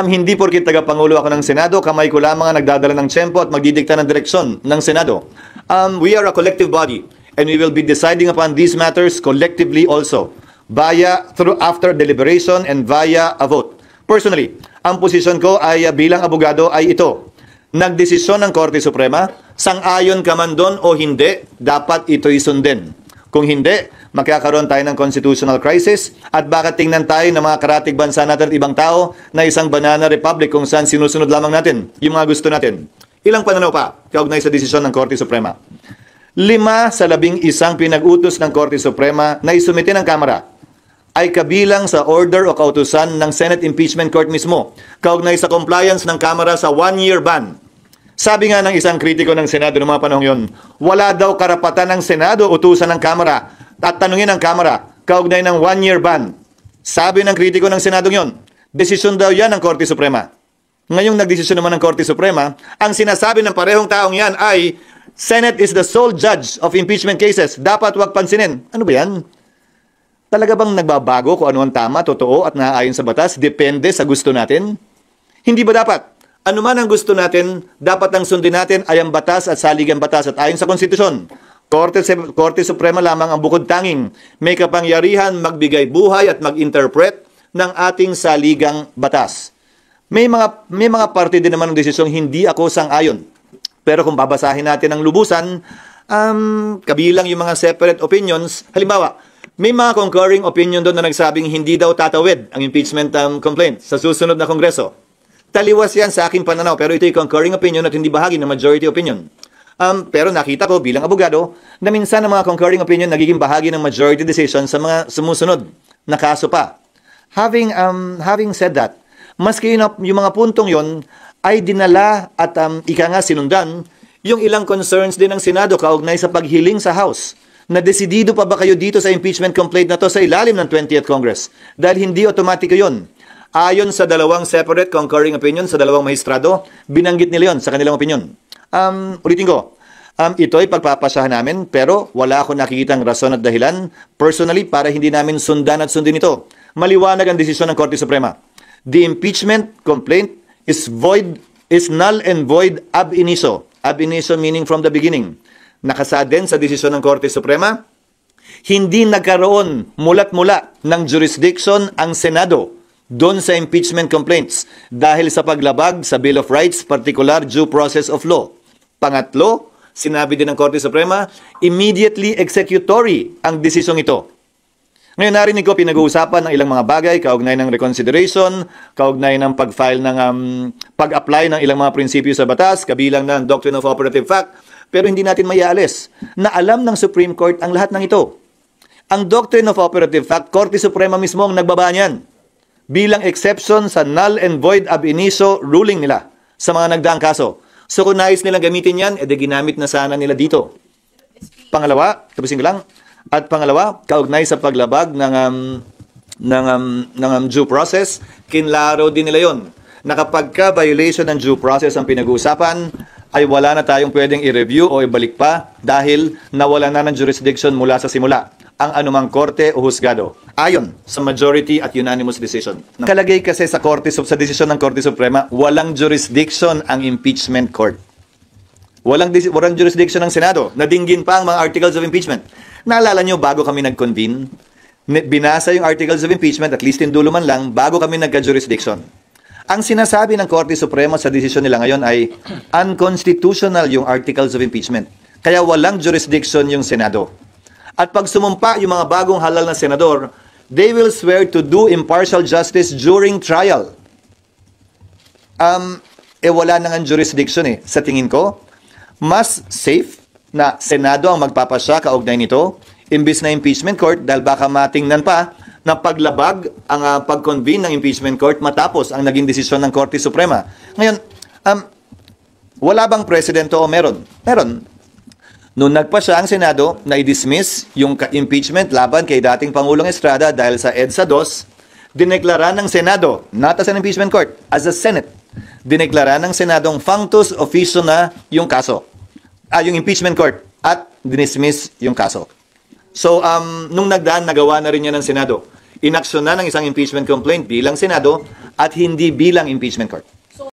Hindi porkit tagapangulo ako ng Senado, kamay ko lamang ang nagdadala ng tiyempo at magdidikta ng direksyon ng Senado. We are a collective body and we will be deciding upon these matters collectively also after deliberation and via a vote. Personally, ang posisyon ko ay bilang abogado ay ito. Nagdesisyon ng Korte Suprema, sang-ayon ka man doon o hindi, dapat ito'y sundin. Kung hindi, magkakaroon tayo ng constitutional crisis at baka tingnan tayo ng mga karatig bansa natin at ibang tao na isang banana republic kung saan sinusunod lamang natin yung mga gusto natin. Ilang pananaw pa kaugnay sa desisyon ng Korte Suprema? 5 sa 11 pinag-utos ng Korte Suprema na isumite ng Kamara ay kabilang sa order o kautusan ng Senate Impeachment Court mismo kaugnay sa compliance ng Kamara sa 1-year ban. Sabi nga ng isang kritiko ng Senado noong mga panahon yon, wala daw karapatan ng Senado utusan ng Kamara at tanungin ng Kamara kaugnay ng 1-year ban. Sabi ng kritiko ng Senado yon, desisyon daw yan ng Korte Suprema. Ngayong nagdesisyon naman ng Korte Suprema, ang sinasabi ng parehong taong yan ay Senate is the sole judge of impeachment cases. Dapat wag pansinin. Ano ba yan? Talaga bang nagbabago kung ano ang tama, totoo at naaayon sa batas? Depende sa gusto natin? Hindi ba dapat? Ano man ang gusto natin, dapat ang sundin natin ay ang batas at saligang batas at ayon sa konstitusyon. Korte Suprema lamang ang bukod tanging may kapangyarihan magbigay buhay at mag-interpret ng ating saligang batas. May mga parte din naman ng desisyong hindi ako sang-ayon. Pero kung babasahin natin ang lubusan, kabilang yung mga separate opinions, halimbawa, may mga concurring opinion doon na nagsabing hindi daw tatawid ang impeachment complaint sa susunod na Kongreso. Taliwas yan sa aking pananaw, pero ito'y concurring opinion at hindi bahagi ng majority opinion. Pero nakita ko bilang abogado na minsan ang mga concurring opinion nagiging bahagi ng majority decision sa mga sumusunod na kaso pa. Having said that, maski yung mga puntong yon ay dinala at ika nga sinundan yung ilang concerns din ng Senado kaugnay sa paghiling sa House. Na desidido pa ba kayo dito sa impeachment complaint na to sa ilalim ng 20th Congress? Dahil hindi otomatiko yon. Ayon sa dalawang separate concurring opinion sa dalawang mahistrado, binanggit nila yon sa kanilang opinion. Ulitin ko, ito ay pagpapasyahan namin pero wala akong nakikitang rason at dahilan personally para hindi namin sundan at sundin ito. Maliwanag ang desisyon ng Korte Suprema. The impeachment complaint is null and void ab initio. Ab initio meaning from the beginning. Nakasaad din sa desisyon ng Korte Suprema, hindi nagkaroon mulat-mula ng jurisdiction ang Senado doon sa impeachment complaints dahil sa paglabag sa Bill of Rights, particular due process of law. Pangatlo, sinabi din ng Korte Suprema, immediately executory ang desisyong ito. Ngayon narinig ko pinag-uusapan ng ilang mga bagay, kaugnay ng reconsideration, kaugnay ng pag-file ng pag-apply ng ilang mga prinsipyo sa batas, kabilang ng Doctrine of Operative Fact, pero hindi natin maialis na alam ng Supreme Court ang lahat ng ito. Ang Doctrine of Operative Fact, Korte Suprema mismo ang nagbaba niyan bilang exception sa null and void ab initio ruling nila sa mga nagdaang kaso. So kung nais nilang gamitin yan, edi ginamit na sana nila dito. Pangalawa, tapusin ko lang, at pangalawa, kaugnay sa paglabag ng due process, kinlaro din nila yon na kapag ka-violation ng due process ang pinag-uusapan, ay wala na tayong pwedeng i-review o ibalik pa dahil nawala na ng jurisdiction mula sa simula ang anumang korte o husgado. Ayon sa majority at unanimous decision. Nakalagay kasi sa desisyon ng Korte Suprema, walang jurisdiction ang impeachment court. Walang jurisdiction ng Senado. Nadinggin pa ang mga articles of impeachment. Naalala nyo, bago kami nag-convene, binasa yung articles of impeachment, at least in dulo man lang, bago kami nagka-jurisdiction. Ang sinasabi ng Korte Suprema sa desisyon nila ngayon ay unconstitutional yung articles of impeachment. Kaya walang jurisdiction yung Senado. At pag sumumpa yung mga bagong halal na senador, they will swear to do impartial justice during trial. Wala na nga jurisdiction eh. Sa tingin ko, mas safe na Senado ang magpapasya kaugnay nito, imbis na impeachment court, dahil baka matingnan pa na paglabag ang pag-convene ng impeachment court matapos ang naging desisyon ng Korte Suprema. Ngayon, wala bang presidente o meron? Meron. Noong nagpasya ang Senado na i-dismiss yung impeachment laban kay dating Pangulong Estrada dahil sa EDSA 2, dineklara ng Senado, not as an impeachment court, as a Senate, dineklara ng Senadong functus officio na yung kaso, yung impeachment court, at dinismiss yung kaso. So, nung nagdaan, nagawa na rin yan ng Senado. Inaksyon na ng isang impeachment complaint bilang Senado at hindi bilang impeachment court.